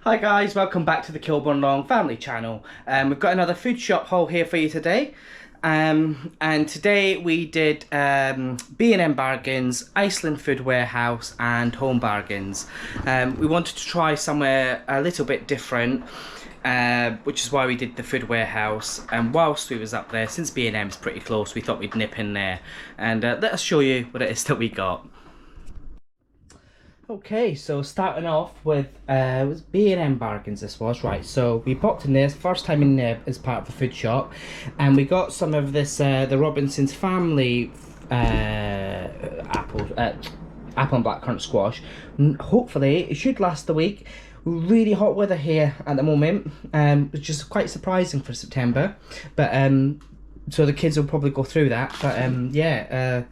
Hi guys, welcome back to the Kilburn-Long family channel. We've got another food shop haul here for you today. And today we did B&M Bargains, Iceland Food Warehouse and Home Bargains. We wanted to try somewhere a little bit different, which is why we did the Food Warehouse. And whilst we was up there, since B&M's pretty close, we thought we'd nip in there. And let us show you what it is that we got. Okay, so starting off with it was B&M Bargains. This was right. So we popped in there, first time in there as part of the food shop, and we got some of this the Robinson's family apple and blackcurrant squash. Hopefully it should last the week. Really hot weather here at the moment, which is quite surprising for September. But so the kids will probably go through that. But yeah,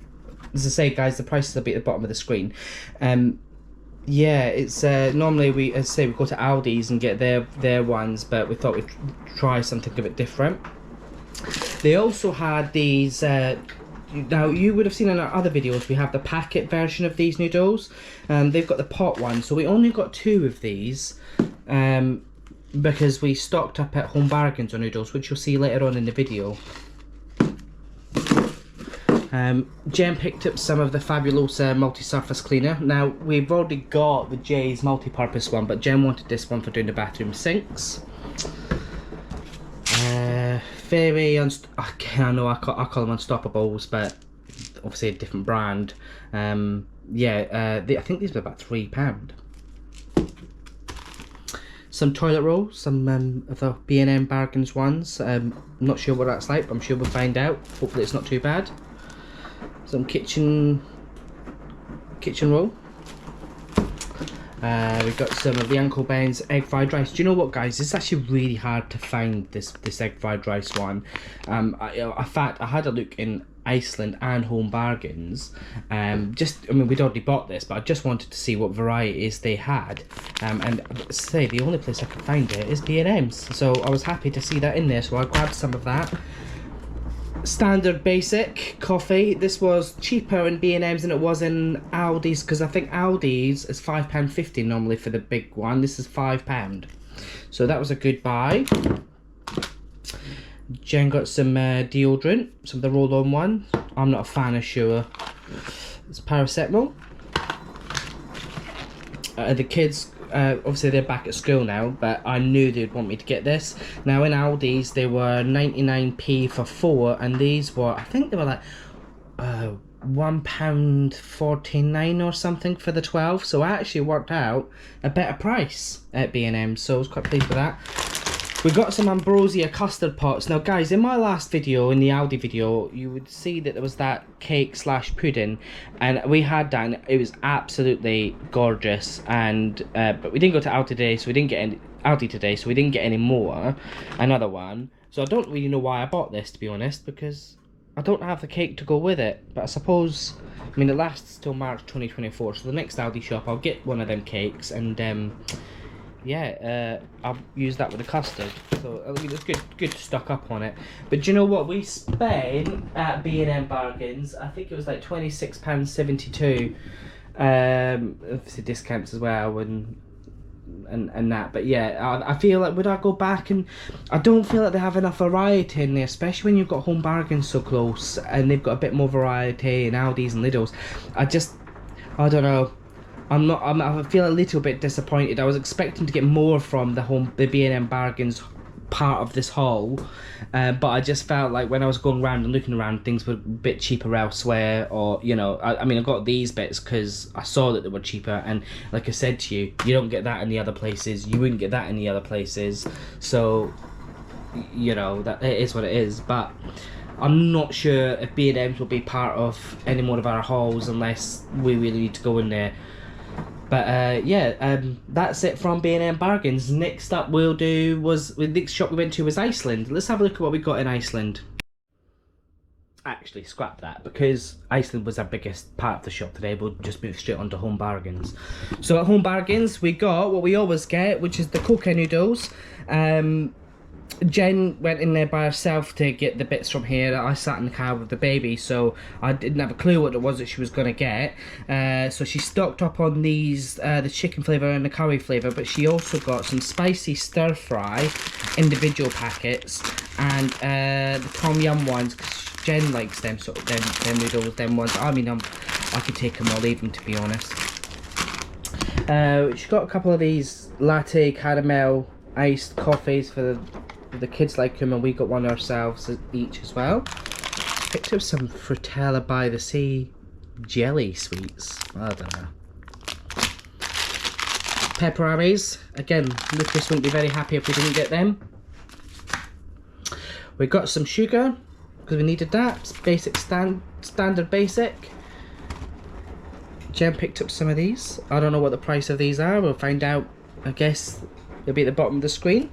as I say, guys, the prices will be at the bottom of the screen. Yeah, it's normally we, as I say, we go to Aldi's and get their ones, but we thought we'd try something a bit different. They also had these. Now you would have seen in our other videos, we have the packet version of these noodles. They've got the pot one, so we only got 2 of these, because we stocked up at Home Bargains on noodles, which you'll see later on in the video. Jen picked up some of the Fabulosa multi-surface cleaner. Now we've already got the Jay's multi-purpose one, but Jen wanted this one for doing the bathroom sinks. I know I call them Unstoppables, but obviously a different brand. Yeah, I think these were about £3. Some toilet rolls, some of the B&M Bargains ones. I'm not sure what that's like, but I'm sure we'll find out. Hopefully it's not too bad. Some kitchen roll. We've got some of the Uncle Ben's egg fried rice. Do you know what, guys? It's actually really hard to find this egg fried rice one. In fact, I had a look in Iceland and Home Bargains. I mean, we'd already bought this, but I just wanted to see what varieties they had. And say the only place I could find it is B&M's. So I was happy to see that in there. So I grabbed some of that. Standard basic coffee. This was cheaper in B&M's than it was in Aldi's, because I think Aldi's is £5.50 normally for the big one. This is £5, so that was a good buy. Jen got some deodorant, some of the roll-on one. I'm not a fan of Sure. It's paracetamol. The kids, obviously they're back at school now, but I knew they'd want me to get this. Now in Aldi's they were 99p for 4, and these were, I think they were like £1.49 or something for the 12, so I actually worked out a better price at B&M, so I was quite pleased with that. We got some ambrosia custard pots. Now guys, in my last video, in the Aldi video, you would see that there was that cake slash pudding, and we had that, and it was absolutely gorgeous. And but we didn't go to Aldi today, so we didn't get any more. Another one. So I don't really know why I bought this, to be honest, because I don't have the cake to go with it. But I suppose, I mean, it lasts till March 2024, so the next Aldi shop I'll get one of them cakes, and yeah, I'll use that with the custard. So I mean, it's good to stock up on it. But do you know what we spent at B&M Bargains? I think it was like £26.72. Obviously discounts as well and that. But yeah, I feel like, would I go back? And I don't feel like they have enough variety in there, especially when you've got Home Bargains so close and they've got a bit more variety in Aldi's and Lidl's. I don't know. I feel a little bit disappointed. I was expecting to get more from the B&M Bargains part of this haul, but I just felt like when I was going around and looking around, things were a bit cheaper elsewhere, or you know, I mean, I got these bits because I saw that they were cheaper, and like I said to you, you don't get that in the other places. You wouldn't get that in the other places, so you know that it is what it is. But I'm not sure if B&M's will be part of any more of our hauls unless we really need to go in there. But yeah, that's it from B&M Bargains. Next up the next shop we went to was Iceland. Let's have a look at what we got in Iceland. Actually, scrap that, because Iceland was our biggest part of the shop today. We'll just move straight on to Home Bargains. So at Home Bargains we got what we always get, which is the coca noodles. Jen went in there by herself to get the bits from here. I sat in the car with the baby, so I didn't have a clue what it was that she was going to get. So she stocked up on these, the chicken flavour and the curry flavour, but she also got some spicy stir fry individual packets and the tom yum ones, because Jen likes them, sort of them noodles, them ones. I mean, I could take them or leave them, to be honest. She got a couple of these latte caramel iced coffees for the kids like them, and we got one ourselves each as well. Picked up some Frutella by the Sea jelly sweets. I don't know. Pepperonis. Again, Lucas wouldn't be very happy if we didn't get them. We got some sugar because we needed that. It's basic standard basic. Jen picked up some of these. I don't know what the price of these are. We'll find out. I guess they'll be at the bottom of the screen.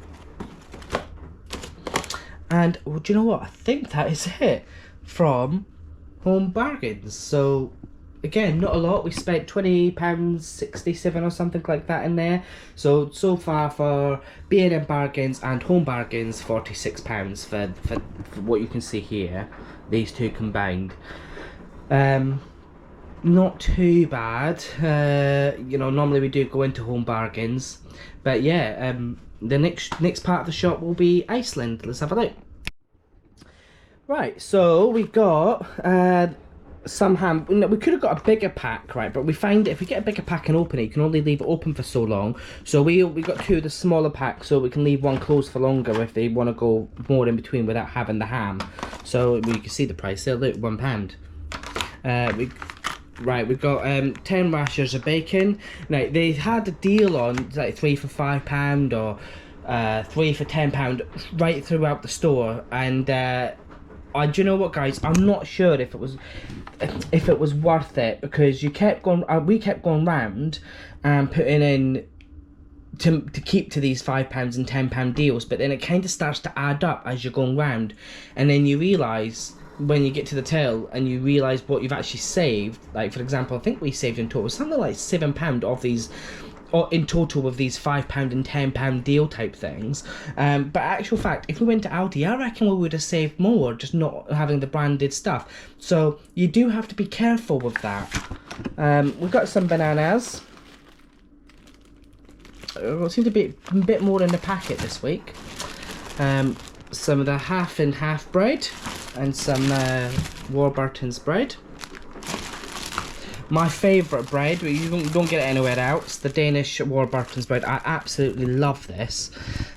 And well, do you know what? I think that is it from Home Bargains. So again, not a lot. We spent £20.67 or something like that in there. So far for B&M Bargains and Home Bargains, £46 for what you can see here. These two combined. Not too bad. You know, normally we do go into Home Bargains, but yeah, the next part of the shop will be Iceland. Let's have a look. Right, so we got some ham. We could have got a bigger pack, right? But we find if we get a bigger pack and open it, you can only leave it open for so long. So we got two of the smaller packs, so we can leave one closed for longer if they want to go more in between without having the ham. So we can see the price there. Look, £1. Right, we've got 10 rashers of bacon. Now they had a deal on like 3 for £5 or 3 for £10 right throughout the store, and do you know what, guys? I'm not sure if it was worth it, because you kept going. We kept going round and putting in to keep to these £5 and £10 deals, but then it kind of starts to add up as you're going round, and then you realise when you get to the till and you realise what you've actually saved. Like for example, I think we saved in total something like £7 of these, or in total of these £5 and £10 deal type things. But actual fact, if we went to Aldi, I reckon we would have saved more just not having the branded stuff. So you do have to be careful with that. We've got some bananas. It seems to be a bit more in the packet this week. Some of the half and half bread and some Warburton's bread. My favourite bread, you don't get it anywhere else, the Danish Warburton's bread. I absolutely love this.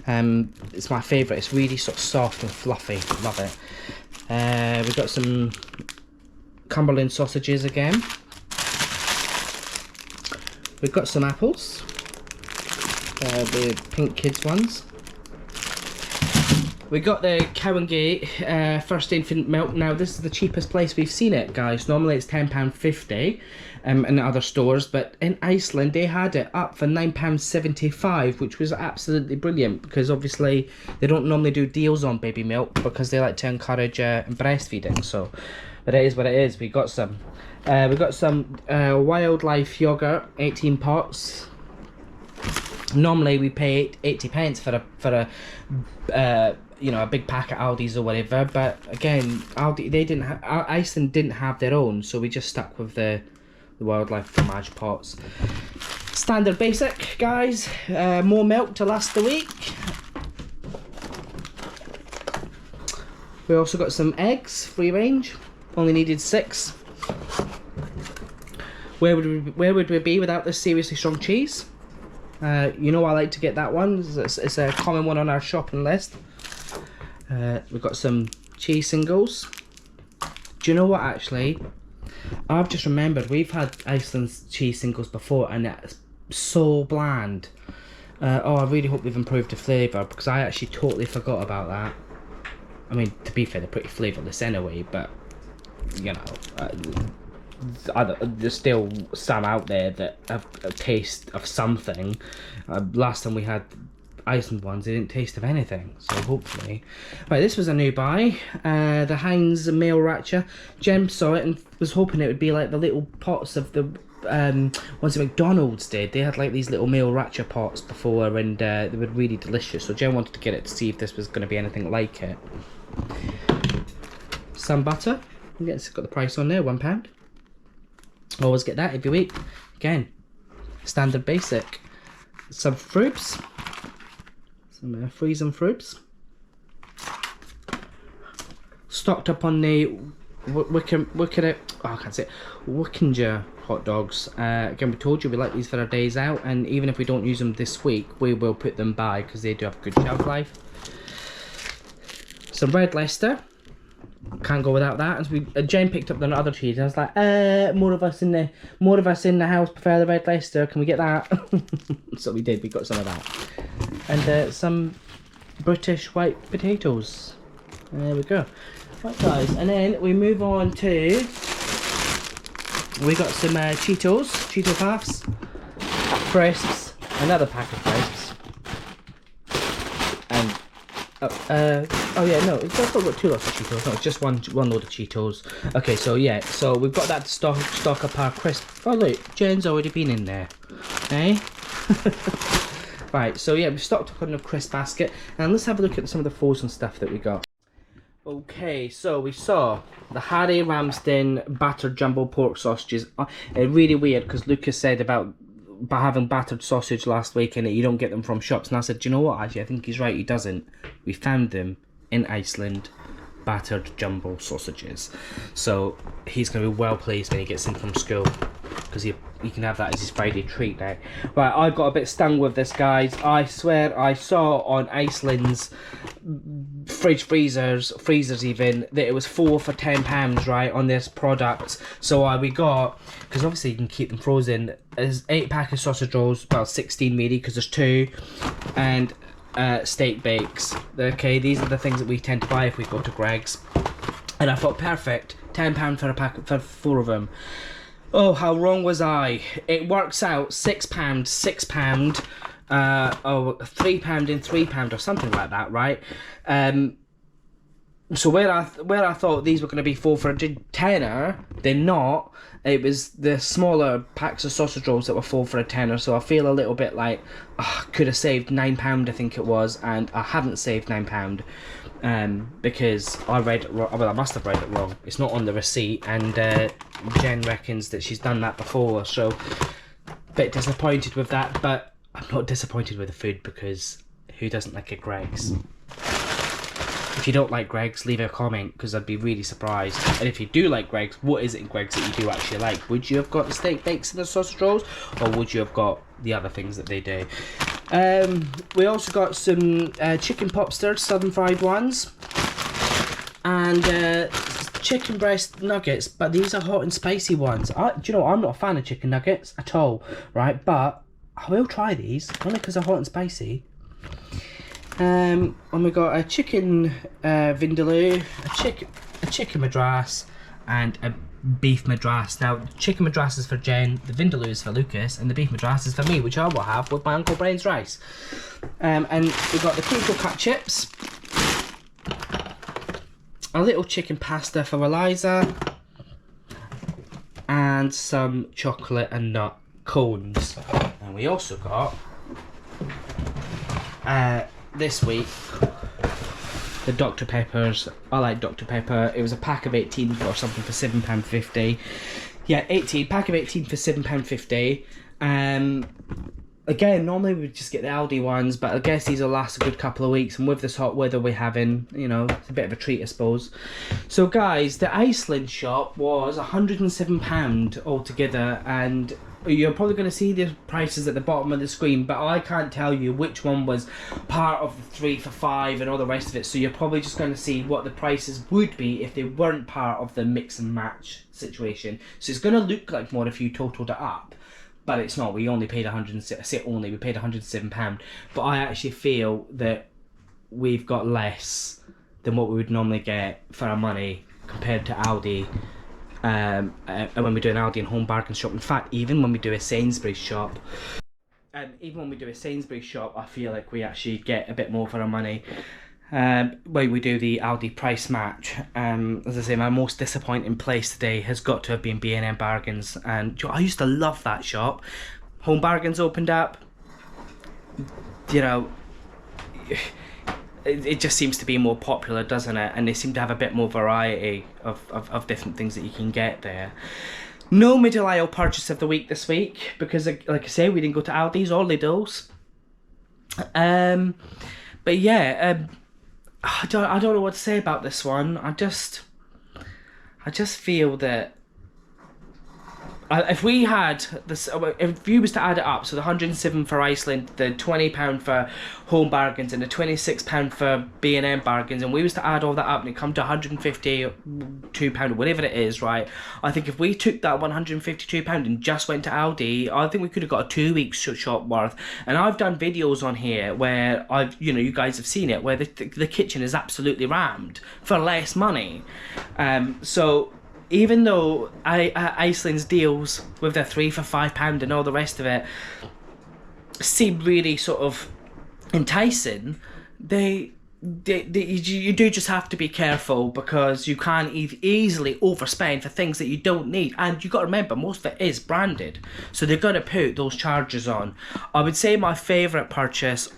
It's my favourite. It's really sort of soft and fluffy. Love it. We've got some Cumberland sausages again. We've got some apples. The pink kids ones. We got the Cow and Gate first infant milk. Now this is the cheapest place we've seen it, guys. Normally it's £10.50 in other stores, but in Iceland they had it up for £9.75, which was absolutely brilliant, because obviously they don't normally do deals on baby milk because they like to encourage breastfeeding. So, but it is what it is. We got some. We got some wildlife yogurt, 18 pots. Normally we pay 80p for a you know, a big pack at Aldi's or whatever, but again, Aldi, they didn't have, Iceland didn't have their own, so we just stuck with the wildlife fromage pots. Standard basic, guys. More milk to last the week. We also got some eggs, free range. Only needed 6. Where would we be without this seriously strong cheese? You know I like to get that one. It's a common one on our shopping list. We've got some cheese singles. Do you know what, actually? I've just remembered we've had Iceland's cheese singles before and it's so bland. Oh, I really hope they've improved the flavour, because I actually totally forgot about that. I mean, to be fair, they're pretty flavourless anyway, but you know, there's still some out there that have a taste of something. Last time we had Iceland ones, they didn't taste of anything, so hopefully. Right, this was a new buy. The Heinz male ratcha. Jem saw it and was hoping it would be like the little pots of the ones that McDonald's did. They had like these little meal ratchet pots before, and they were really delicious. So Jen wanted to get it to see if this was going to be anything like it. Some butter. Yes, it's got the price on there, £1. Always get that every week. Again, standard basic. Some fruits. Some frozen fruits. Stocked up on the Wickinger hot dogs. Again, we told you we like these for our days out, and even if we don't use them this week, we will put them by because they do have good shelf life. Some red Leicester. Can't go without that. As Jane picked up the other cheese, I was like, more of us in the house prefer the red Leicester. Can we get that? So we did. We got some of that, and some British white potatoes. There we go. Right, guys, and then we move on to. We got some Cheeto Puffs, crisps, another pack of crisps, and oh yeah, no, I've got 2 lots of Cheetos. No, it's just one load of Cheetos. Okay, so yeah, so we've got that to stock up our crisps. Oh look, Jen's already been in there, eh? Right, so yeah, we've stocked up on the crisp basket, and let's have a look at some of the frozen stuff that we got. Okay, so we saw the Harry Ramsden battered jumbo pork sausages. Really weird because Lucas said about having battered sausage last week and you don't get them from shops. And I said, do you know what? Actually, I think he's right. He doesn't. We found them in Iceland, battered jumbo sausages. So he's going to be well pleased when he gets in from school because he can have that as his Friday treat now. Right, I got a bit stung with this, guys. I swear I saw on Iceland's freezers even, that it was 4 for £10, right, on this product. So we got, because obviously you can keep them frozen, there's 8 pack of sausage rolls, about 16 maybe, because there's 2, and steak bakes. Okay, these are the things that we tend to buy if we go to Greggs. And I thought, perfect, £10 for a pack for 4 of them. Oh, how wrong was I? It works out £6, £6, £3 and £3 or something like that, right? So where I thought these were going to be 4 for a tenner, they're not. It was the smaller packs of sausage rolls that were 4 for a tenner. So I feel a little bit like could have saved £9, I think it was, and I haven't saved £9. Because I read it wrong. Well, I must have read it wrong. It's not on the receipt, and Jen reckons that she's done that before, so a bit disappointed with that. But I'm not disappointed with the food because who doesn't like a Greggs? If you don't like Greggs, leave a comment because I'd be really surprised. And if you do like Greggs, what is it in Greggs that you do actually like? Would you have got the steak bakes and the sausage rolls, or would you have got the other things that they do? We also got some chicken popsters, southern fried ones, and chicken breast nuggets, but these are hot and spicy ones. Do you know, I'm not a fan of chicken nuggets at all, right? But I will try these, only because they're hot and spicy. And we got a chicken vindaloo, a chicken madras, and a beef madras. Now, the chicken madras is for Jen, the vindaloo is for Lucas, and the beef madras is for me, which I will have with my Uncle Brian's rice. And we got the crinkle cut chips, a little chicken pasta for Eliza, and some chocolate and nut cones. And we also got this week the Dr. Peppers. I like Dr. Pepper. It was a pack of 18 or something for £7.50. Yeah, 18, pack of 18 for £7.50. Again, normally we would just get the Aldi ones, but I guess these will last a good couple of weeks, and with this hot weather we're having, you know, it's a bit of a treat, I suppose. So guys, the Iceland shop was £107 altogether, and you're probably going to see the prices at the bottom of the screen, but I can't tell you which one was part of the 3 for £5 and all the rest of it, so you're probably just going to see what the prices would be if they weren't part of the mix and match situation. So it's going to look like more if you totaled it up, but it's not. We only paid we paid £107, but I actually feel that we've got less than what we would normally get for our money compared to Aldi. And when we do an Aldi and Home Bargains shop, in fact, even when we do a Sainsbury's shop, I feel like we actually get a bit more for our money. when we do the Aldi price match. As I say, my most disappointing place today has got to have been B&M Bargains, and I used to love that shop. Home Bargains opened up, you know, it just seems to be more popular, doesn't it? And they seem to have a bit more variety of different things that you can get there. No middle aisle purchase of the week this week, because like I say, we didn't go to Aldi's or Lidl's. But yeah, I don't know what to say about this one. I just feel that if we had this, if you was to add it up, so the 107 for Iceland, the £20 for Home Bargains, and the £26 for B&M Bargains, and we was to add all that up and it come to £152 or whatever it is, right? I think if we took that £152 and just went to Aldi, I think we could have got a 2 weeks shop worth. And I've done videos on here where you guys have seen it, where the kitchen is absolutely rammed for less money. So even though Iceland's deals with their 3 for £5 and all the rest of it seem really sort of enticing, you do just have to be careful, because you can easily overspend for things that you don't need. And you got to remember, most of it is branded, so they're going to put those charges on. I would say my favourite purchase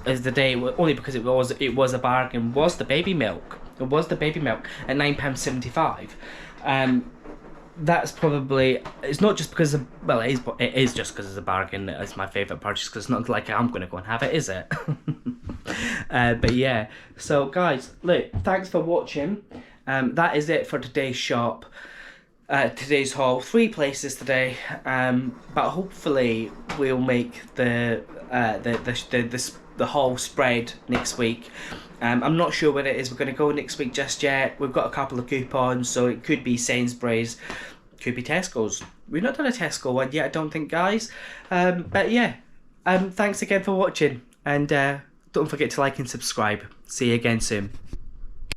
is the day, only because it was a bargain, was the baby milk. It was the baby milk at £9.75. That's probably, it's not just because it is just because it's a bargain. It's my favourite purchase, because it's not like I'm going to go and have it, is it? But yeah, so guys, look, thanks for watching. That is it for today's shop, today's haul. 3 places today, but hopefully we'll make the haul spread next week. I'm not sure where it is we're going to go next week just yet. We've got a couple of coupons, so it could be Sainsbury's, could be Tesco's. We've not done a Tesco one yet, I don't think, guys. But yeah, thanks again for watching, and don't forget to like and subscribe. See you again soon.